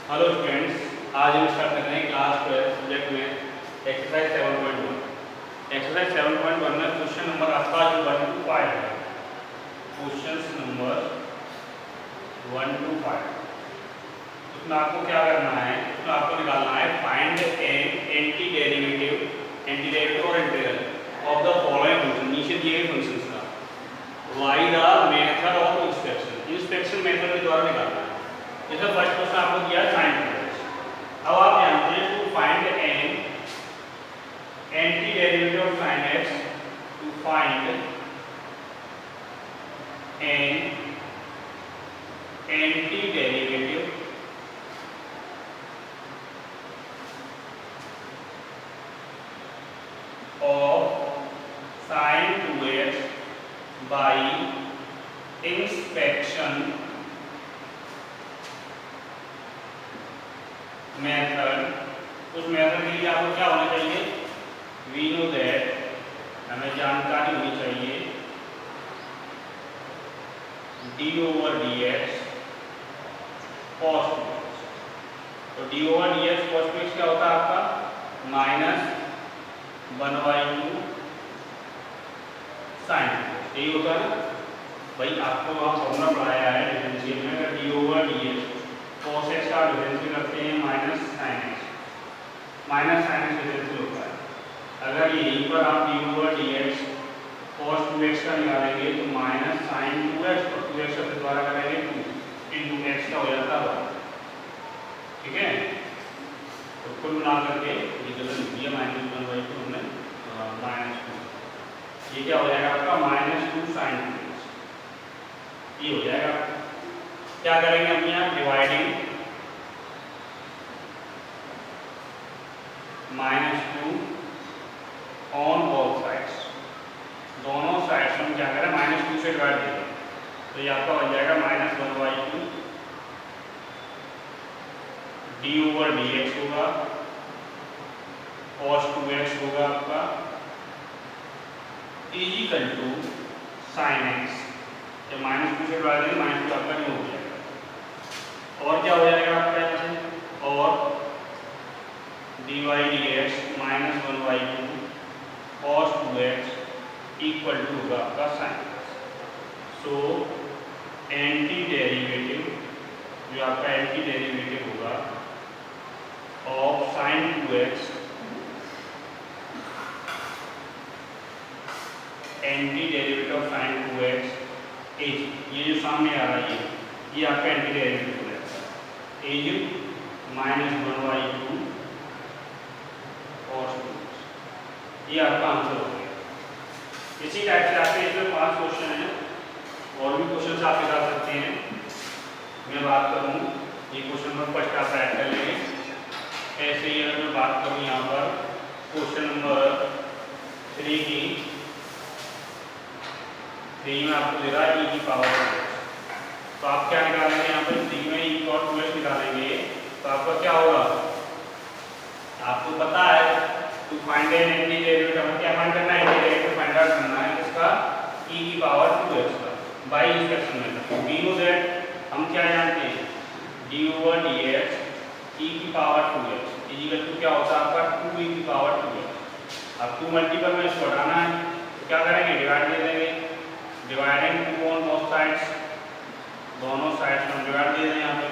Hello students, आज हम start कर रहे हैं क्लास 12 सब्जेक्ट में एक्सरसाइज 7.1। एक्सरसाइज 7.1 में क्वेश्चन नंबर आपका जो 1 to 5 है। क्वेश्चन नंबर 1 to 5 उसमें आपको क्या करना है, उसमें आपको निकालना है फाइंड एन एंटी डेरिवेटिव और integral of the following function. नीचे दिए गए फंक्शंस का why the method of inspection method के द्वारा निकालना है। जैसे फर्स्ट क्वेश्चन आपको दिया है साइन एक्स। अब आप जानते हैं to find an anti derivative of sine X, to find an anti derivative of sine 2x by inspection method. उस मेथड के लिए आपको क्या होना चाहिए, वी नो दैट, हमें जानकारी होनी चाहिए D over D x cos 2x। तो D over D x cos 2x क्या होता है आपका -1/2 साइन 2x। यही होता है ना भाई, आपको वहाँ फॉर्मूला पढ़ाया है डिफरेंशियल में, अगर D over D x cos x का डिफरेंशियल करते हैं माइनस साइन x डिफरेंशियल होता है। अगर यहीं पर आप D over D x cos 2x का निकालेंगे तो माइनस साइन 2x और 2x से द्वारा करेंगे 2 इंटू x का हो जाता है। ठीक है, तो कुल मिला करके ये गलत लिख दिया -1/2 हमने -2। ये क्या हो जाएगा आपका -2 साइन 2x। ये हो जाएगा। क्या करेंगे हम यहाँ डिवाइडिंग -2 ऑन बोथ साइड्स। दोनों साइड्स हम क्या करें -2 से डिवाइड देंगे, तो ये आपका बन जाएगा -1/2 डी ओवर डी एक्स होगा, cos 2x होगा आपका इक्वल टू साइन एक्स। जब -2 से डिवाइड देंगे -2 आपका नहीं हो जाएगा। और क्या हो जाएगा आपका यहाँ से, और D Y D X -1/2 cos 2x equal to होगा आपका sine X. So anti derivative, जो आपका एंटी डेरिवेटिव होगा of sine 2x, anti derivative of sine 2x is, ये जो सामने आ रहा है ये आपका anti derivative is -1/2 cos 2x। ये आपका आंसर हो गया। इसी टाइप से आपके इसमें 5 क्वेश्चन हैं, और भी क्वेश्चन आप निकाल सकते हैं। मैं बात करूँ ये क्वेश्चन नंबर फर्स्ट आप ऐड कर लेंगे। ऐसे ही अगर मैं बात करूँ यहाँ पर क्वेश्चन नंबर 3 की, 3 में आपको दे रहा है e की पावर 2x। तो आप क्या निकालेंगे यहाँ पर 3 में e की पावर 2x निकालेंगे तो आपका क्या होगा, आपको पता है to find an anti derivative, क्या फाइंड करना है, एंटी डेरिवेटिव फाइंड आउट करना है इसका e की पावर 2x का by inspection method. We know that, हम क्या जानते हैं D over D X e की पावर 2x इक्वल टू क्या होता है आपका 2e की पावर 2x। अब 2 मल्टीपल में इसको हटाना है तो क्या करेंगे, डिवाइड दे देंगे, डिवाइडिंग 2 ऑन बोथ साइड्स, दोनों साइड्स में डिवाइड दे दें यहाँ पे।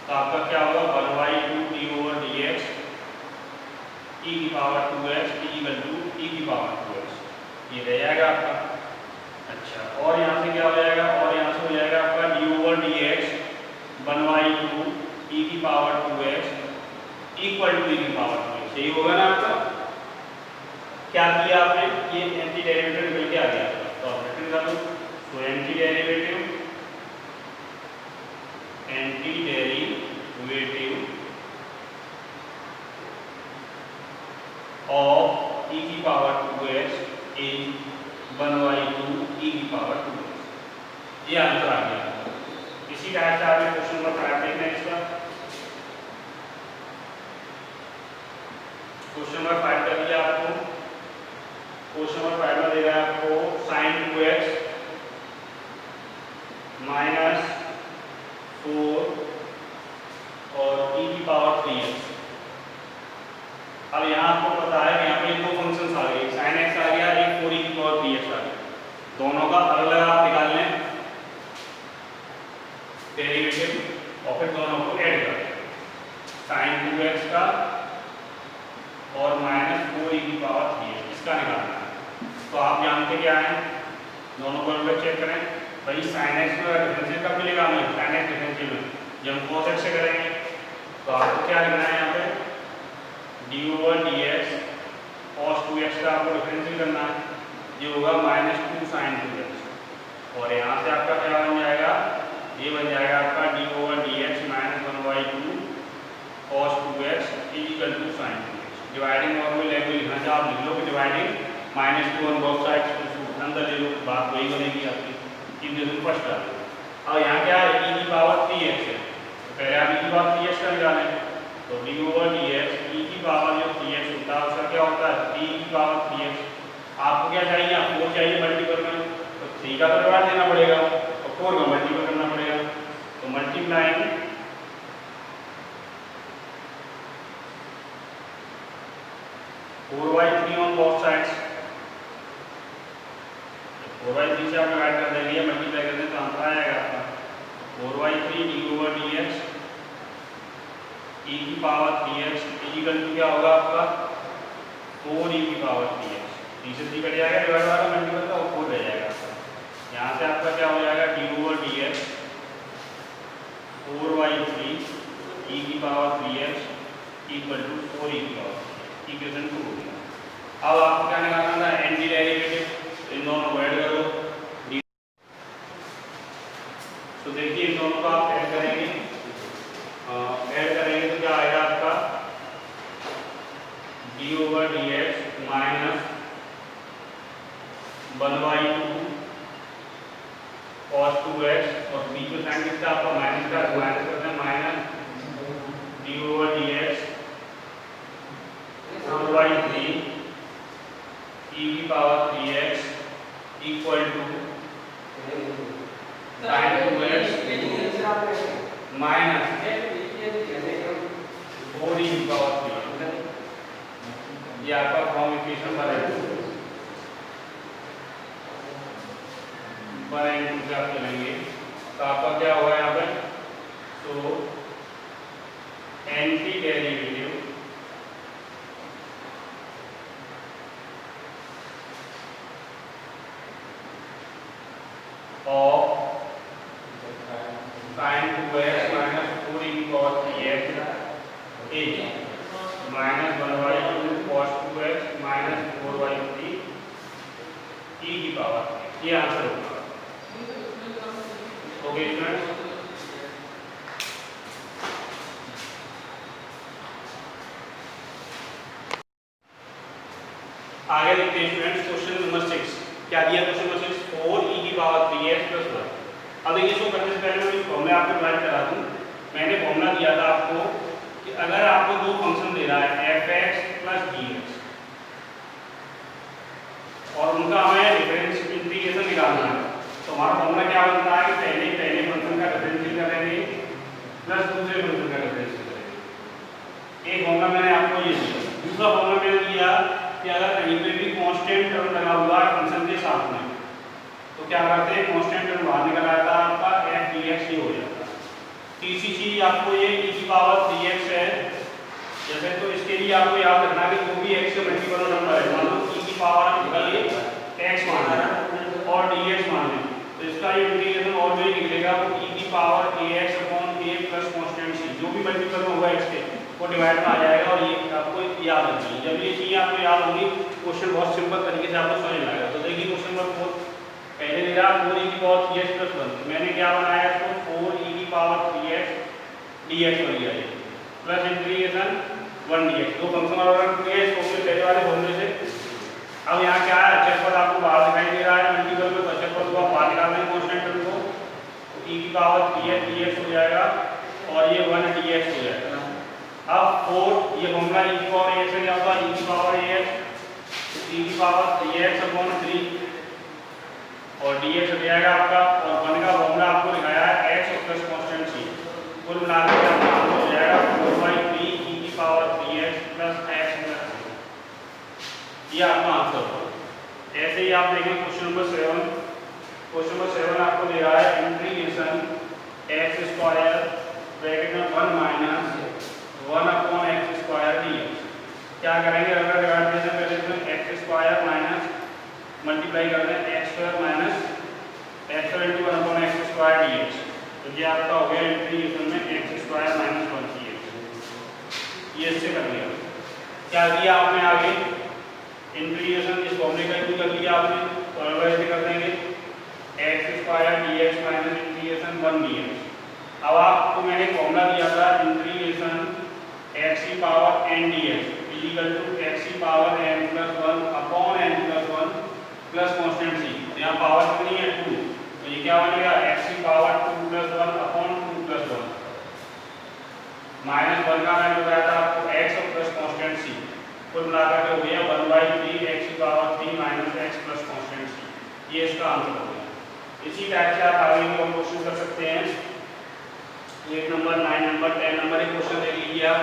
तो आपका क्या होगा 1/2 D over D X E की power 2x equal to e की पावर 2x। ये रह जाएगा आपका। अच्छा, और यहाँ से क्या हो जाएगा, और यहाँ से हो जाएगा आपका D over D X 1/2 e की power 2x equal to e की पावर 2x। यही होगा ना आपका। क्या किया आपने, ये एंटी डेरिवेटिव निकल के आ गया, तो आप रिटर्न कर दो। तो एंटी डेरिवेटिव ऑफ e की पावर 2x इज 1/2 e की पावर 2x। ये आंसर आ गया। इसी टाइप से आपने क्वेश्चन नंबर 5 देखना है इसका। क्वेश्चन नंबर 5 कर दिया आपको। क्वेश्चन नंबर 5 में दे रहा है आपको sin 2x -4 और डेरिवेटिव और फिर दोनों को ऐड कर sin 2x का और माइनस 4e की पावर 3x इसका निकालना है। तो आप जानते क्या है, दोनों को चेक करें भाई। sin x का डिफरेंशियल कब मिलेगा हमें, sin x डिफरेंशियल में जब हम cos x से करेंगे तो आपको क्या लिखना है यहाँ पे d/dx cos 2x का आपको डिफरेंशियल करना है, ये होगा -2 sin 2x और यहाँ से आपका क्या बन जाएगा, ये बन जाएगा आपका d/dx -1/2 cos 2x equal to sin 2x। Dividing और में लेवल लिखना चाहे आप लिख लो कि डिवाइडिंग -2 ऑन बोथ साइड्स, अंदर ले लो, बात वही बनेगी आपकी इक्वेशन फर्स्ट आ गई। अब यहाँ क्या है e की पावर 3x है, तो पहले आप e की पावर 3x का निकालें तो d/dx e की पावर जो 3x होता है उसका क्या होता है 3 की पावर 3x। आपको क्या चाहिए, 4 चाहिए मल्टीपल में, तो 3 का तो डिवाइड देना पड़ेगा और 4 का मल्टीपल करना पड़ेगा। तो मल्टीप्लाइंग 4/3 ऑन बोथ साइड्स, 4/3 से आप डिवाइड कर देंगे या मल्टीप्लाई कर दें तो आंसर आएगा आपका 4/3 d/dx e की पावर 3x इक्वल टू क्या होगा आपका 4e की पावर 3x। 3 से 3 कट जाएगा, डिवाइड वाला मल्टीपल का 4 रह जाएगा आपका। यहाँ से आपका क्या हो जाएगा d/dx 4/3 e की पावर 3x इक्वल टू 4e की पावर 3x, इक्वेशन 2 हो गया। अब आपको क्या निकालना था एंटी डेरिवेटिव, इन दोनों को ऐड करो। तो देखिए इन दोनों को आप ऐड करेंगे, तो क्या आएगा आपका d/dx -1/2 cos 2x और बीच में साइन किसका आपका माइनस का, माइनस करते हैं माइनस d/dx 4/3 e की पावर 3x equal to sin 2x minus 4e की पावर 3। ये आपका फॉर्म इक्वेशन बनेंगे से आप चलेंगे तो आपका क्या होगा यहाँ पे, तो anti derivative of sin 2x minus 4e की पावर 3x is -1/2 cos 2x minus 4/3 e की पावर, ये आंसर होगा। ओके स्टूडेंट्स, आगे देखते हैं स्टूडेंट्स क्वेश्चन नंबर 6। क्या दिया क्वेश्चन नंबर 6, 4e की पावर 3x + 1। अब देखिए इसको करने से पहले मैं फॉर्मूला आपको डिवाइड करा दूं। मैंने फॉर्मूला दिया था आपको कि अगर आपको दो फंक्शन दे रहा है f(x) + gx और उनका हमें डिफरेंस इंटीग्रेशन निकालना है, तो हमारा फॉर्मूला क्या बनता है कि पहले फंक्शन का डिफरेंशियल करेंगे प्लस दूसरे फंक्शन का डिफरेंशियल करेंगे। एक फॉर्मूला मैंने आपको ये दिया। दूसरा फॉर्मूला मैंने दिया कि अगर कहीं पे भी कांस्टेंट टर्म लगा हुआ है फंक्शन के साथ में तो क्या करते हैं, कांस्टेंट टर्म बाहर निकल आता है आपका f dx ही हो जाता है। तीसरी चीज आपको ये e की पावर 3x है, जैसे तो इसके लिए आपको याद रखना कि जो भी x के मल्टीपल नंबर है, मान लो e की पावर x मान लें और dx मान लें, तो इसका ये इंटीग्रेशन ऑलवेज निकलेगा वो e की power ax upon a plus constant c, जो भी मल्टीपल में होगा x के वो डिवाइड में आ जाएगा। और ये आपको याद रखनी है, जब ये चीज़ आपको याद होगी क्वेश्चन बहुत सिंपल तरीके से आपको समझ में आएगा। तो देखिए क्वेश्चन नंबर 4 पहले दे रहा 4e की पावर 3x + 1, मैंने क्या बनाया इसको 4e की पावर 3x dx बन गया ये प्लस इंटीग्रेशन 1 dx, दो फंक्शन और किए इसको फिर पहले वाले फॉर्मूले से। अब यहाँ क्या है, अचर आपको बाहर दिखाई दे रहा है मल्टीपल में, तो अचर को आप बाहर निकालना है कांस्टेंट टर्म को, तो e की पावर 3x dx हो जाएगा और ये 1 dx हो जाएगा। अब 4 ये फॉर्मूला e की पावर ax से क्या होगा, e की पावर ax, e की पावर 3x अपॉन 3 और dx हो जाएगा आपका, और 1 का फॉर्मूला आपको दिखाया है x प्लस कांस्टेंट c, कुल मिलाकर आपका आंसर हो जाएगा 4/3 e की पावर 3x plus x plus c, ये आपका आंसर होगा। ऐसे ही आप देखें क्वेश्चन नंबर 7। क्वेश्चन नंबर 7 आपको दे रहा है इंटीग्रेशन एक्स स्क्वायर ब्रैकेट में 1 minus 1 upon x square dx। क्या करेंगे, अगर रिगार्ड देना पहले इसमें एक्स स्क्वायर माइनस मल्टीप्लाई कर दें x square minus x square into 1 upon x square dx। तो ये आपका हो गया इंटीग्रेशन में एक्स स्क्वायर माइनस 1 dx। ये इससे कर लिया। क्या किया आपने आगे, इंटीग्रेशन इस फॉर्मूले का यूज कर लिया आपने, तो अब ऐसे कर देंगे X square dx minus integration 1 dx। अब आपको मैंने फॉर्मूला दिया था इंटीग्रेशन x की power n dx equal to x की power n plus 1 upon n plus 1 plus constant c। यहाँ पावर कितनी है 2, तो ये क्या बनेगा x की power 2 plus 1 upon 2 plus 1 minus 1 का वैल्यू आया था आपको x और प्लस कांस्टेंट c, कुल मिलाकर के हो गया 1/3 x की power 3 minus x plus constant c। ये इसका आंसर हो गया। इसी टाइप से आप आगे भी क्वेश्चन कर सकते हैं। 8 नंबर 9 नंबर 10 नंबर एक क्वेश्चन ले लीजिए आप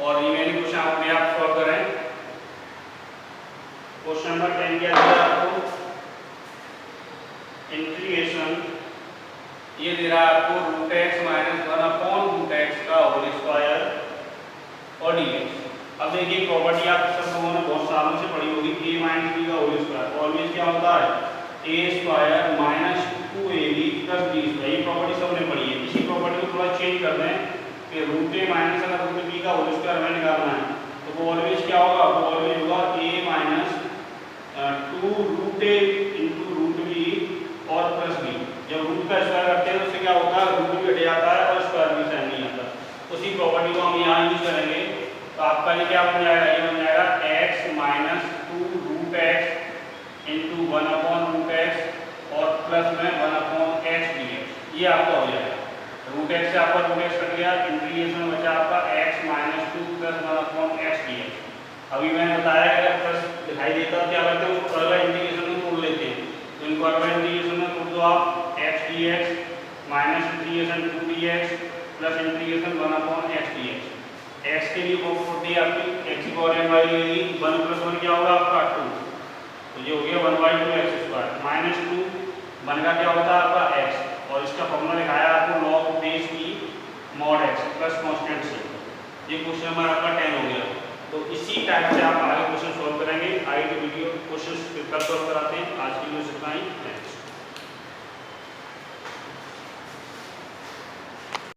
और रिमेनिंग क्वेश्चन अपने आप सॉल्व करें। क्वेश्चन नंबर 10 क्या दिया आपको, इंटीग्रेशन ये दे रहा है आपको root X minus 1 upon root X का होल स्क्वायर और dx। अब देखिए प्रॉपर्टी आप सब लोगों ने बहुत सालों से पढ़ी होगी, a माइनस b का होल स्क्वायर ऑलवेज क्या होता है a square minus 2ab plus b square. ये प्रॉपर्टी सबने पढ़ी है। इसी प्रॉपर्टी को थोड़ा चेंज कर दें कि रूट a माइनस अगर रूट b का होल स्क्वायर हमें निकालना है तो वो ऑलवेज क्या होगा, वो ऑलवेज होगा a minus 2 root a into root b और प्लस b। जब रूट का स्क्वायर करते हैं तो उससे क्या होता है, रूट भी हट जाता है और स्क्वायर भी साइन नहीं आता। उसी प्रॉपर्टी को हम यहाँ यूज करेंगे। तो आपका ये क्या बन जाएगा, ये बन जाएगा x minus 2 root x into 1 upon root x और प्लस में 1 अपॉन x dx। ये आपका हो जाएगा। रूट x से आपका रूट x कट गया, इंटीग्रेशन बचा आपका x minus 2 plus 1 upon x dx। अभी मैंने बताया कि अगर प्लस दिखाई देता है क्या करते हैं, उसको अगला इंटीग्रेशन में तोड़ लेते हैं। तो इनको अगला इंटीग्रेशन में तोड़ दो आप, x dx minus integration 2 dx plus integration 1 upon x dx। x के लिए वो होती है आपकी x की पावर n वाली होगी, 1 प्लस 1 क्या होगा आपका 2, तो ये हो गया 1/2 x स्क्वायर माइनस 2 1 का क्या होता है आपका x और इसका फॉर्मूला दिखाया आपको log बेस की mod x plus constant c। ये क्वेश्चन हमारा आपका 10 हो गया। तो इसी टाइप से आप आगे क्वेश्चन सॉल्व करेंगे। आगे की वीडियो क्वेश्चन कल सॉल्व कराते हैं। आज की वीडियो इतना ही है।